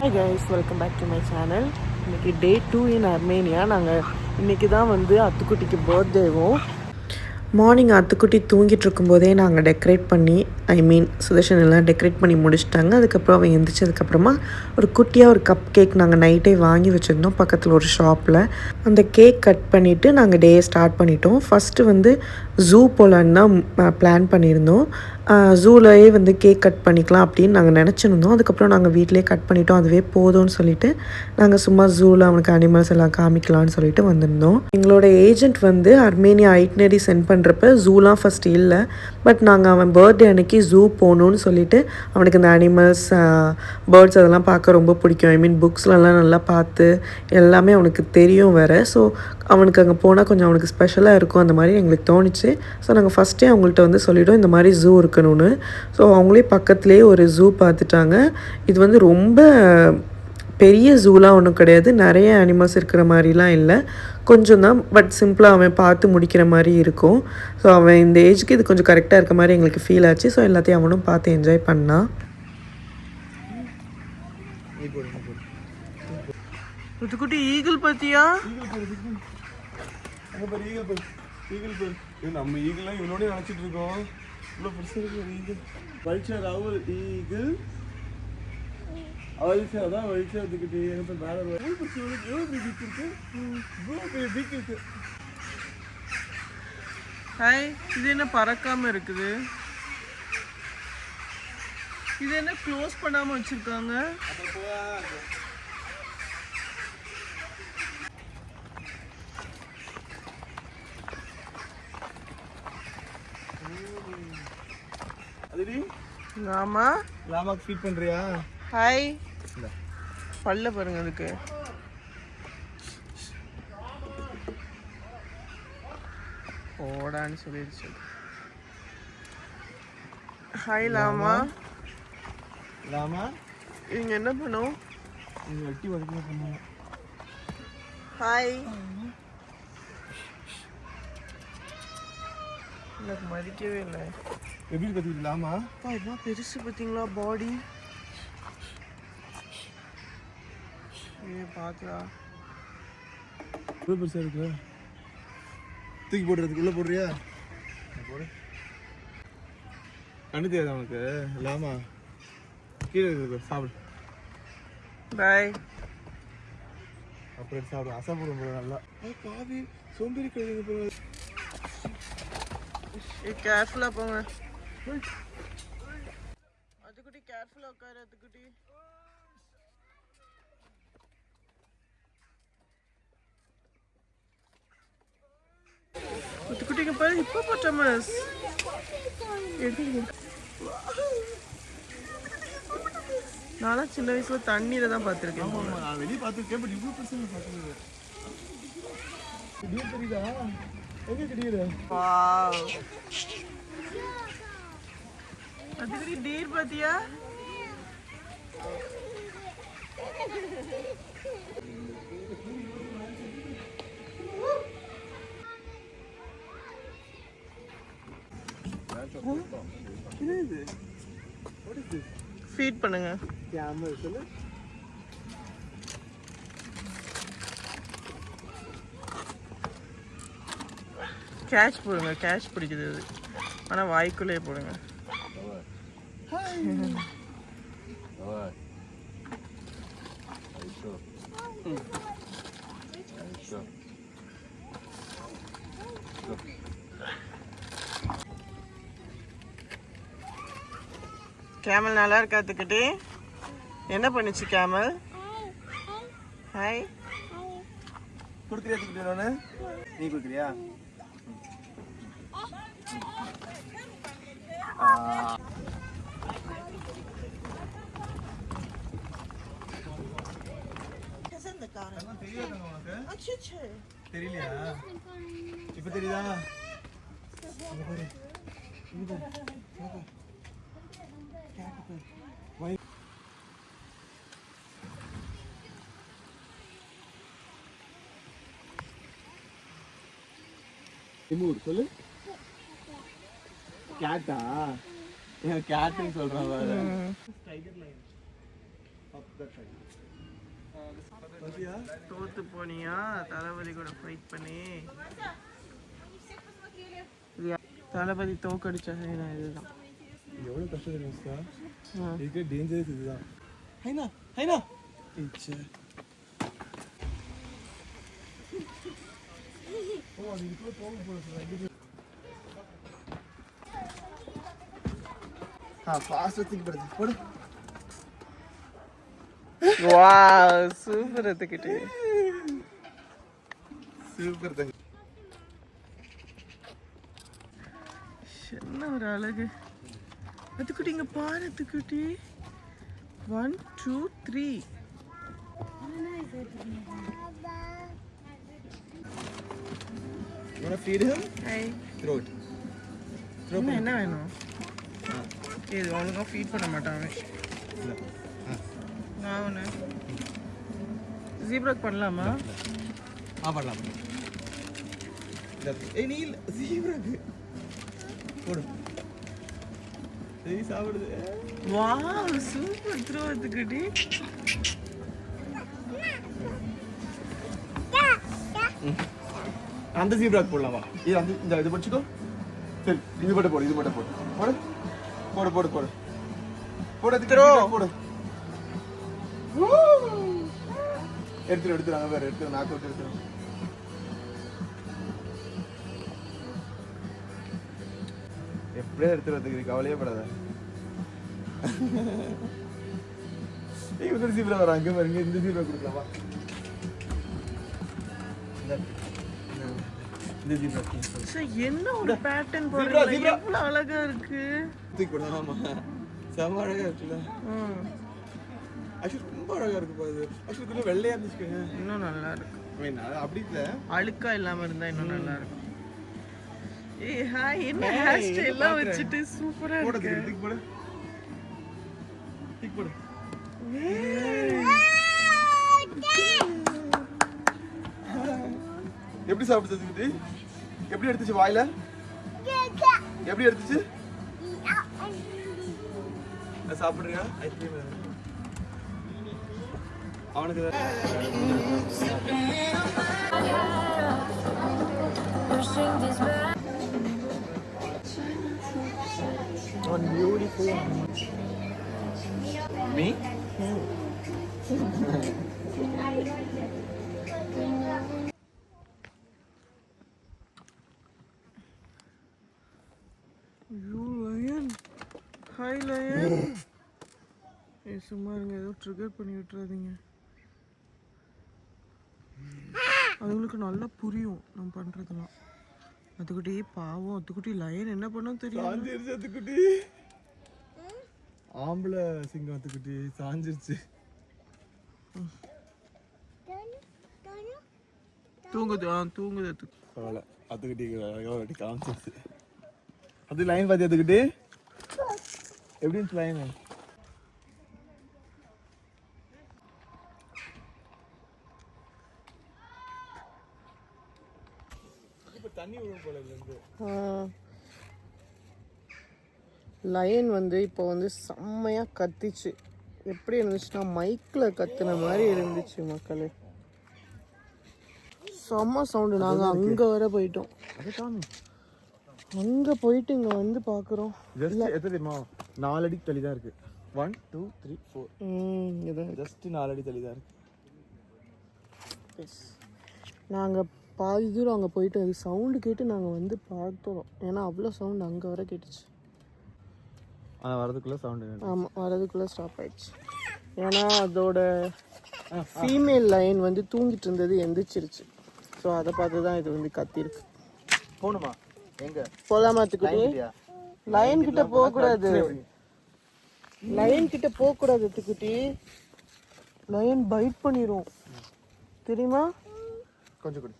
Hi guys, welcome back to my channel. இன்னைக்கு டே 2 இன் அர்மேனியா. நாங்கள் இன்றைக்கி தான் வந்து அத்துக்குட்டிக்கு பர்த்டேவும். மார்னிங் அத்துக்குட்டி தூங்கிட்டு இருக்கும்போதே நாங்கள் டெக்கரேட் பண்ணி சுதர்ஷன் எல்லாம் டெக்கரேட் பண்ணி முடிச்சிட்டாங்க. அதுக்கப்புறம் அவன் எந்திரிச்சதுக்கப்புறமா ஒரு குட்டியாக ஒரு கப் கேக் நாங்கள் நைட்டே வாங்கி வச்சுருந்தோம் பக்கத்தில் ஒரு ஷாப்பில். அந்த கேக் கட் பண்ணிவிட்டு நாங்கள் டே ஸ்டார்ட் பண்ணிட்டோம். ஃபஸ்ட்டு வந்து ஜூ போகலான்னு தான் பிளான் பண்ணியிருந்தோம். ஜூலையே வந்து கேக் கட் பண்ணிக்கலாம் அப்படின்னு நாங்கள் நினச்சிருந்தோம். அதுக்கப்புறம் நாங்கள் வீட்டிலே கட் பண்ணிட்டோம். அதுவே போதும்னு சொல்லிட்டு நாங்கள் சும்மா ஜூவில் அவனுக்கு அனிமல்ஸ் எல்லாம் காமிக்கலான்னு சொல்லிட்டு வந்திருந்தோம். எங்களோட ஏஜென்ட் வந்து அர்மேனியா ஐட்னரி சென்ட் பண்ணுறப்ப ஜூலாம் ஃபஸ்ட் இல்லை. பட் நாங்கள் அவன் பர்த்டே அன்னைக்கு ஜூ போகணுன்னு சொல்லிட்டு அவனுக்கு இந்த அனிமல்ஸ் பேர்ட்ஸ் அதெல்லாம் பார்க்க ரொம்ப பிடிக்கும். புக்ஸ்லலாம் நல்லா பார்த்து எல்லாமே அவனுக்கு தெரியும் வேறு. ஸோ அவனுக்கு அங்கே போனால் கொஞ்சம் அவனுக்கு ஸ்பெஷலாக இருக்கும் அந்த மாதிரி எங்களுக்கு தோணுச்சு. ஸோ நாங்கள் ஃபஸ்ட்டே அவங்கள்ட்ட வந்து சொல்லிவிட்டோம் இந்த மாதிரி ஜூ இருக்கணும்னு. ஸோ அவங்களே பக்கத்துலேயே ஒரு ஜூ பார்த்துட்டாங்க. இது வந்து ரொம்ப பெரிய ஜூலாம் ஒன்றும் கிடையாது, நிறைய அனிமல்ஸ் இருக்கிற மாதிரிலாம் இல்லை, கொஞ்சம் தான். பட் சிம்பிளாக அவன் பார்த்து முடிக்கிற மாதிரி இருக்கும். ஸோ அவன் இந்த ஏஜுக்கு இது கொஞ்சம் கரெக்டாக இருக்க மாதிரி எங்களுக்கு ஃபீல் ஆச்சு. ஸோ எல்லாத்தையும் அவனும் பார்த்து என்ஜாய் பண்ணான். குட்டி ஈகிள் பார்த்தியா? நம்ம ஈகிள்லாம் இவனோடய நினச்சிட்டு இருக்கோம். இவ்வளோ பெருசாக இருக்கு ஒரு ஈகிள். வல்ச்சர் அவர் ஈகிள் வல்ச்சர் தான் வல்ச்சர் எடுத்துக்கிட்டு எனக்கு மேலே எவ்வளோ பெரிய பீக் இருக்கு, இவ்வளோ பெரிய பீக் இருக்கு. ஹாய், இது என்ன பறக்காமல் இருக்குது? இது என்ன க்ளோஸ் பண்ணாமல் வச்சுருக்காங்க? லாமா லாமாக்கு ஃபீட் பண்ணுறியா? ஹாய், பல்ல பாருங்க அதுக்கு. ஓடான்னு சொல்லிடுச்சு. ஹாய் லாமா. லாமா இவங்க என்ன பண்ணும்? இது வெட்டி வதக்கி பண்ணுவோம். ஹாய். எனக்கு மதிக்கவே இல்லை. எப்படி கற்றுக்கலாமா? என்ன பெருசு பார்த்தீங்களா பாடி? பார்க்கலா எவ்வளோ பெருசாக இருக்கு. தூக்கி போடுறதுக்கு உள்ளே போடுறியா? போடு. கண்ணு தெரியாது அவனுக்கு. லாமா கீழே இருக்கு, சாப்பிடு. பாய். அப்புறம் சாப்பிடு, அசை போடுவோம் நல்லா. பாவி சோம்பேறி கழுவி. கேர்ஃபுல்லாக போங்க. அதுக்குட்டி கேர்ஃபுல்லாக உட்காரு. அதுக்குட்டி அதுக்குட்டிங்க பாரு, ஹிப்போபோட்டமஸ். நானும் சின்ன வயசுல தண்ணியில தான் பார்த்துருக்கேன். நான் வெளியே பார்த்துருக்கேன், பட் இவ்வளோ பெருசாக பார்த்துருக்கேன். தெரியுதா? எங்கே கிடையாது? அதுக்குட்டி டீர் பார்த்தியா? ஃபீட் பண்ணுங்க. கேட்ச் போடுங்க, கேட்ச் பிடிக்குது அது. ஆனால் வாய்க்குள்ளே போடுங்க. கேமல் நல்லா இருக்காத்துக்கிட்டு என்ன பண்ணுச்சு கேமல்? ஹாய். கொடுக்குறியா? தூக்கிட்டு நீ கொடுக்குறியா? தெரியலையா? இப்ப தெரியுதா? சொல்லு. கேட்டா? கேட்டுன்னு சொல்றான். Up that side. Patia? தோத்து போனியா தளபதி கூட ஃபைட் பண்ணி? தளபதி தோக்கடிச்ச ஹைனா இதுதான். எவ்வளவு கஷ்டம் தெரியுமா? இதுக்கு டேஞ்சரஸ் இதுதான். ஹைனா ஹைனா இச்சே. ஓ அது இதுக்குள்ள போக போகுது. ஃபாஸ்ட் திங்க் படுது. போடு. Wow super அத்துக்கிட்டே. சூப்பர் தங்க. என்ன ஒரு அழகு. அத்துக்குட்டி இங்க பாரு அத்துக்குட்டி. 1 2 3. You wanna feed him? High. Throw it. என்ன வேணும்? இது ஒழுங்கா ஃபீட் பண்ண மாட்டாங்க. நான் ஒன்று ஜீப்ராக் பண்ணலாமா? பண்ணலாம். ஏய் நீ ஜீப்ராக்கு போடு. ஏய் சாப்பிடுது. வாவ் சூப்பர் த்ரோ அத்துக்குட்டி. அந்த ஜீப்ராக்கு போடலாமா? இது அந்த இந்த இது படிச்சுக்கோ. சரி இது மட்டும் போடு. இது மட்டும் போடு. போடு போடு போடு போடு போடு. த்ரோ போடு. எடுத்துரு அங்கே வேறு எடுத்துரு. நாக்கு விட்டு எடுத்துரு. எப்படியே எடுத்துரு வந்துக்கிறீங்க. கவலையே படாத. இன்னொரு ஜீப்ரா வர அங்கே பாருங்க. இந்த ஜீப்ரா கொடுக்கலாமா? இந்த ஜீப்ரா என்ன ஒரு பேட்டர்ன் போடுறீங்க. எவ்வளவு அழகா இருக்கு. தூக்கி போடு. ஆமா செம அழகா இருக்குல்ல. ஆக்சுவலி ரொம்ப அழகா இருக்கு பாரு. ஆக்சுவலி கொஞ்சம் வெள்ளையா இருந்துச்சுக்கோங்க. இன்னும் நல்லா இருக்கு. அப்படி இல்ல அழுக்கா இல்லாம இருந்தா இன்னும் நல்லா இருக்கும். ஏய் ஹாய் என்ன ஹேர் ஸ்டைல்லாம் வச்சிட்டு சூப்பரா இருக்கு. டிக் போடு. டிக் போடு. எப்படி சாப்பிடுது? எப்படி எடுத்துச்சு வாயில? எப்படி எடுத்துச்சு? சாப்பிடுறியா? ஐஸ்கிரீம் அவனுக்கு beautiful. Me? You lion. Hi lion. சும்மா இருங்க, ஏதோ ட்ரிகர் பண்ணி விட்டுறாதீங்க. அதுங்களுக்கு நல்லா புரியும் நம்ம பண்றதெல்லாம். அதுக்குட்டி பாவம். அதுக்குட்டி லயன் என்ன பண்ணும் தெரியும்? சாஞ்சிருச்சு அதுக்குட்டி. ஆம்பளை சிங்கம் அதுக்குட்டி சாஞ்சிருச்சு. தூங்குது. தூங்குது அதுக்கு. பரவாயில்ல. அதுக்குட்டி காமிச்சிருச்சு. அது லைன் பார்த்து அதுக்குட்டி எப்படி இருந்துச்சு லைன்? லயன் வந்து இப்போ வந்து செம்மையா கத்திச்சு. எப்படி இருந்துச்சுன்னா மைக்ல கத்துன மாதிரி இருந்துச்சு மக்களே. செம்ம சவுண்டு. நாங்கள் அங்கே வர போயிட்டோம். அங்கே போயிட்டு இங்கே வந்து பார்க்குறோம். தெரியுமா 4 அடி தள்ளி தான் இருக்கு. 1 2 3 4 ஜஸ்ட் 4 அடி தள்ளி தான் இருக்கு. நாங்கள் பாதி தூரம் அங்கே போயிட்டு அது சவுண்டு கேட்டு நாங்கள் வந்து பார்த்தோம். ஏன்னா அவ்வளோ சவுண்டு அங்கே வர கேட்டுச்சு. ஆனால் வரதுக்குள்ளே சவுண்டு. ஆமாம் வரதுக்குள்ளே ஸ்டாப் ஆயிடுச்சு. ஏன்னா அதோட ஃபீமேல் லைன் வந்து தூங்கிட்டு இருந்தது எந்திரிச்சிருச்சு. ஸோ அதை பார்த்து தான் இது வந்து கத்திருக்கு. போகணுமா? எங்க போலாமாத்துக்குட்டி? லயன் கிட்ட போகக்கூடாது. லயன் கிட்ட போகக்கூடாது துக்குட்டி. லயன் பைட் பண்ணிடும் தெரியுமா? கொஞ்சம் கொடு.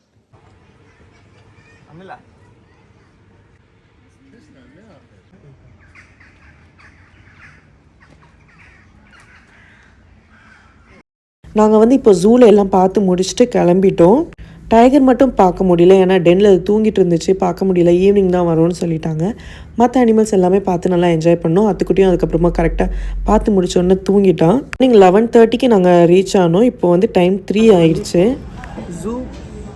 அம்மிலா நாங்கள் வந்து இப்போ ஜூல எல்லாம் பார்த்து முடிச்சுட்டு கிளம்பிட்டோம். டைகர் மட்டும் பார்க்க முடியல, ஏன்னா டென்னில் அது தூங்கிட்டு இருந்துச்சு, பார்க்க முடியல, ஈவினிங் தான் வரும்னு சொல்லிட்டாங்க. மற்ற அனிமல்ஸ் எல்லாமே பார்த்து நல்லா என்ஜாய் பண்ணோம். அத்துக்குட்டியும் அதுக்கப்புறமா கரெக்டாக பார்த்து முடிச்சோடனே தூங்கிட்டான். நீங்கள் 11:30க்கு நாங்கள் ரீச் ஆனோம். இப்போ வந்து டைம் 3 ஆயிடுச்சு. ஜூ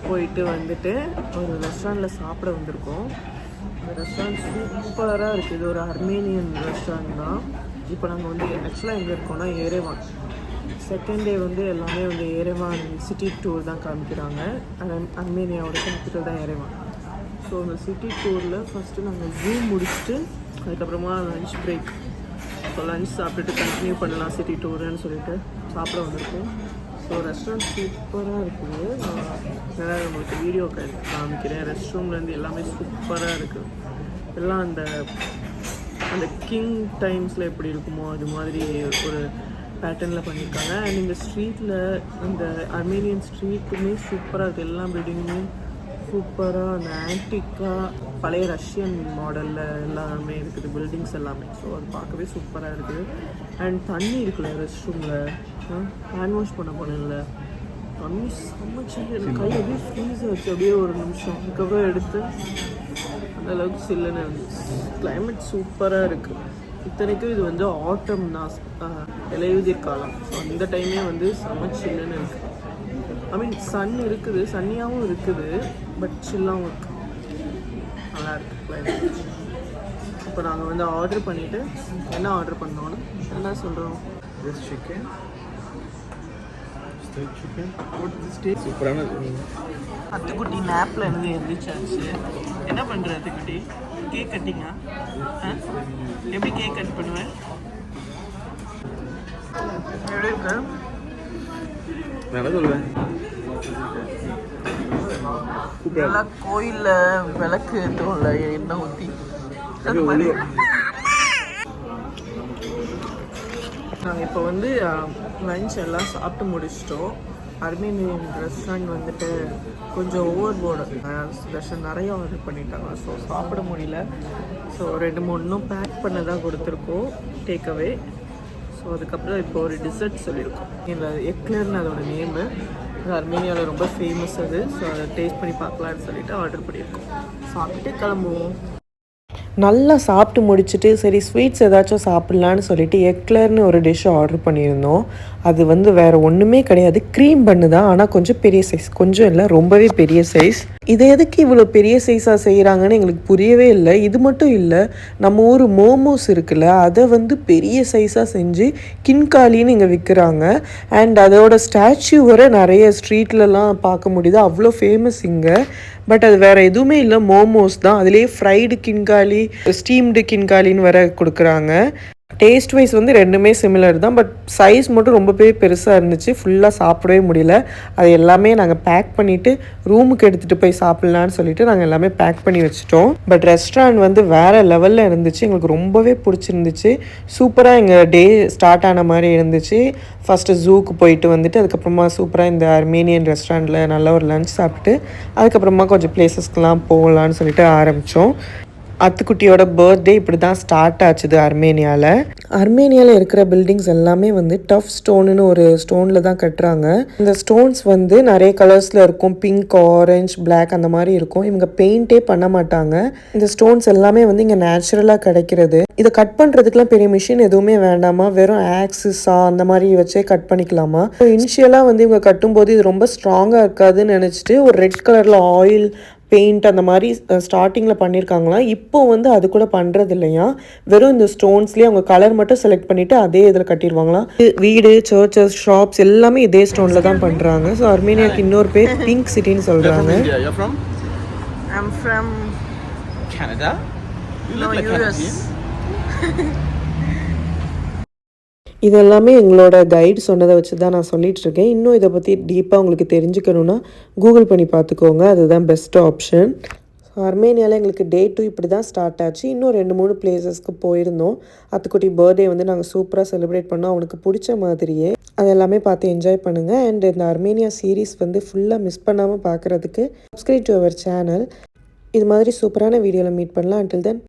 போயிட்டு வந்துட்டு ஒரு ரெஸ்டாரண்ட்டில் சாப்பிட வந்திருக்கோம். இந்த ரெஸ்டாரண்ட் சூப்பராக இருக்குது. இது ஒரு அர்மேனியன் ரெஸ்டாரண்ட் தான். இப்போ நாங்கள் வந்து ஆக்சுவலாக எங்கே இருக்கோம்னா ஏரேவான். செகண்ட் டே வந்து எல்லாமே வந்து ஏரேவான் சிட்டி டூர் தான் காமிக்கிறாங்க. அர்மேனியாவோட கேபிட்டல் தான் ஏரேவான். ஸோ அந்த சிட்டி டூரில் ஃபஸ்ட்டு நாங்கள் ஜூ முடிச்சுட்டு அதுக்கப்புறமா லன்ச் பிரேக். ஸோ லன்ச் சாப்பிட்டுட்டு கண்டினியூ பண்ணலாம் சிட்டி டூருன்னு சொல்லிட்டு சாப்பிட வந்திருக்கோம். ஸோ ரெஸ்டாரண்ட் சூப்பராக இருக்குது. நான் உங்களுக்கு வீடியோ காமிக்கிறேன். ரெஸ்ட் ரூம்லேருந்து எல்லாமே சூப்பராக இருக்குது. எல்லாம் அந்த கிங் டைம்ஸில் எப்படி இருக்குமோ அது மாதிரி ஒரு பேட்டர்னில் பண்ணியிருக்காங்க. அண்ட் இந்த ஸ்ட்ரீட்டில் இந்த அர்மேனியன் ஸ்ட்ரீட்டுமே சூப்பராக இருக்குது. எல்லா பில்டிங்குமே சூப்பராக அந்த ஆன்டிக்காக பழைய ரஷ்யன் மாடலில் எல்லாமே இருக்குது பில்டிங்ஸ் எல்லாமே. ஸோ அது பார்க்கவே சூப்பராக இருக்குது. அண்ட் தண்ணி இருக்குல்ல ரெஸ்ட் ரூமில் ஹேண்ட் வாஷ் பண்ண போனேன்ல, தண்ணி சமைச்சு கை அப்படியே ஃப்ரீஸ் ஆச்சு அப்படியே ஒரு நிமிஷம். அதுக்கப்புறம் எடுத்து அந்தளவுக்கு சில்லுன்னு இருந்துச்சு. கிளைமேட் சூப்பராக இருக்குது. இத்தனைக்கும் இது வந்து ஆட்டம் தான், இலையுதிர் காலம். ஸோ அந்த டைமே வந்து சில்லுன்னு இருக்குது. ஐ மீன் சன் இருக்குது, சன்னியாகவும் இருக்குது, பட் சில்லாகவும் இருக்குது. நல்லா இருக்குது கிளைமேட். இப்போ நாங்கள் வந்து ஆர்டர் பண்ணிவிட்டு என்ன ஆர்டர் பண்ணோன்னு என்ன சொல்கிறோம். சூப்பரான அத்துக்குட்டி நேப்பில் இருந்து எழுந்திரிச்சாச்சு. என்ன பண்ணுற அத்துக்குட்டி? கேக் கட்டிங்கா? எப்படி கேக் கட் பண்ணுவேன்? எப்படி இருக்கு? நல்லா சொல்லுவேன். நல்லா கோயிலில் விளக்கு ஏற்றுவோம்ல எண்ணெய் ஊற்றி. நாங்கள் இப்போ வந்து லன்ச் எல்லாம் சாப்பிட்டு முடிச்சிட்டோம். அர்மேனியன் ரெஸ்டாரண்ட் வந்துட்டு கொஞ்சம் ஓவர் போர்டு நிறைய ஆர்டர் பண்ணிட்டாங்க. ஸோ சாப்பிட முடியல. ஸோ 2-3 இன்னும் பேக் பண்ண தான் கொடுத்துருக்கோம் டேக்அவே. ஸோ அதுக்கப்புறம் இப்போ ஒரு டிசர்ட் சொல்லியிருக்கோம். இல்லை எக்லர்னு அதோட நேமு. அது அர்மேனியாவில் ரொம்ப ஃபேமஸ் அது. ஸோ அதை டேஸ்ட் பண்ணி பார்க்கலான்னு சொல்லிட்டு ஆர்டர் பண்ணியிருக்கோம். சாப்பிட்டுட்டு கிளம்புவோம். நல்லா சாப்பிட்டு முடிச்சுட்டு சரி ஸ்வீட்ஸ் ஏதாச்சும் சாப்பிட்லான்னு சொல்லிட்டு எக்லர்னு ஒரு டிஷ் ஆர்டர் பண்ணியிருந்தோம். அது வந்து வேறு ஒன்றுமே கிடையாது, க்ரீம் பண்ணு தான். ஆனால் கொஞ்சம் பெரிய சைஸ், கொஞ்சம் இல்லை ரொம்பவே பெரிய சைஸ். இதை எதுக்கு இவ்வளோ பெரிய சைஸாக செய்கிறாங்கன்னு எங்களுக்கு புரியவே இல்லை. இது மட்டும் இல்லை, நம்ம ஊர் மோமோஸ் இருக்குல்ல, அதை வந்து பெரிய சைஸாக செஞ்சு கின்காலின்னு இங்கே விற்கிறாங்க. அண்ட் அதோட ஸ்டாச்சு வர நிறைய ஸ்ட்ரீட்லலாம் பார்க்க முடியுது. அவ்வளோ ஃபேமஸ் இங்கே. பட் அது வேறு எதுவுமே இல்லை, மோமோஸ் தான். அதுலேயே ஃப்ரைடு கின்காலி, ஸ்டீம்டு கின்காலின்னு வேற கொடுக்குறாங்க. டேஸ்ட் வைஸ் வந்து ரெண்டுமே சிமிலர் தான். பட் சைஸ் மட்டும் ரொம்பவே பெருசாக இருந்துச்சு. ஃபுல்லாக சாப்பிடவே முடியல. அது எல்லாமே நாங்கள் பேக் பண்ணிவிட்டு ரூமுக்கு எடுத்துகிட்டு போய் சாப்பிட்லான்னு சொல்லிட்டு நாங்கள் எல்லாமே பேக் பண்ணி வச்சுட்டோம். பட் ரெஸ்டாரண்ட் வந்து வேறு லெவலில் இருந்துச்சு. எங்களுக்கு ரொம்பவே பிடிச்சிருந்துச்சு. சூப்பராக எங்கள் டே ஸ்டார்ட் ஆன மாதிரி இருந்துச்சு. ஃபஸ்ட்டு ஜூக்கு போயிட்டு வந்துட்டு அதுக்கப்புறமா சூப்பராக இந்த அர்மேனியன் ரெஸ்டாரண்ட்டில் நல்ல ஒரு லன்ச் சாப்பிட்டு அதுக்கப்புறமா கொஞ்சம் பிளேசஸ்க்கெலாம் போகலான்னு சொல்லிட்டு ஆரம்பித்தோம். அத்துக்குட்டியோட பர்த்டே இப்படி தான் ஸ்டார்ட் ஆச்சுது அர்மேனியாவில் இருக்கிற பில்டிங்ஸ் எல்லாமே வந்து டஃப் ஸ்டோனுன்னு ஒரு ஸ்டோனில் தான் கட்டுறாங்க. இந்த ஸ்டோன்ஸ் வந்து நிறைய கலர்ஸில் இருக்கும். பிங்க், ஆரஞ்ச், பிளாக் அந்த மாதிரி இருக்கும். இவங்க பெயிண்டே பண்ண மாட்டாங்க. இந்த ஸ்டோன்ஸ் எல்லாமே வந்து இங்கே நேச்சுரலாக கிடைக்கிறது. இதை கட் பண்ணுறதுக்குலாம் பெரிய மிஷின் எதுவுமே வேண்டாமா, வெறும் ஆக்சிஸா அந்த மாதிரி வச்சே கட் பண்ணிக்கலாமா. இனிஷியலாக வந்து இவங்க கட்டும்போது இது ரொம்ப ஸ்ட்ராங்காக இருக்காதுன்னு நினச்சிட்டு ஒரு ரெட் கலரில் ஆயில் பெயிண்ட் அந்த மாதிரி ஸ்டார்டிங்கில் பண்ணியிருக்காங்களாம். இப்போ வந்து அது கூட பண்ணுறது இல்லையா, வெறும் இந்த ஸ்டோன்ஸ்லேயே அவங்க கலர் மட்டும் செலக்ட் பண்ணிவிட்டு அதே இதில் கட்டிடுவாங்களாம். வீடு, சர்ச்சஸ், ஷாப்ஸ் எல்லாமே இதே ஸ்டோனில் தான் பண்ணுறாங்க. ஸோ அர்மேனியாவுக்கு இன்னொரு பேர் பிங்க் சிட்டின்னு சொல்கிறாங்க. I'm from Canada. You look like US. இது எல்லாமே எங்களோட கைடு சொன்னதை வச்சு தான் நான் சொல்லிகிட்டு இருக்கேன். இன்னும் இதை பற்றி டீப்பாக உங்களுக்கு தெரிஞ்சுக்கணுன்னா கூகுள் பண்ணி பார்த்துக்கோங்க, அதுதான் பெஸ்ட் ஆப்ஷன். ஸோ அர்மேனியாவில் எங்களுக்கு டே 2 இப்படி தான் ஸ்டார்ட் ஆச்சு. இன்னும் 2-3 பிளேசஸ்க்கு போயிருந்தோம். அத்துக்குட்டி பர்த்டே வந்து நாங்கள் சூப்பராக செலிப்ரேட் பண்ணோம், அவனுக்கு பிடிச்ச மாதிரியே. அது எல்லாமே பார்த்து என்ஜாய் பண்ணுங்கள். அண்ட் இந்த அர்மேனியா சீரீஸ் வந்து ஃபுல்லாக மிஸ் பண்ணாமல் பார்க்குறதுக்கு சப்ஸ்கிரைப் டு அவர் சேனல். இது மாதிரி சூப்பரான வீடியோவில் மீட் பண்ணலாம். until then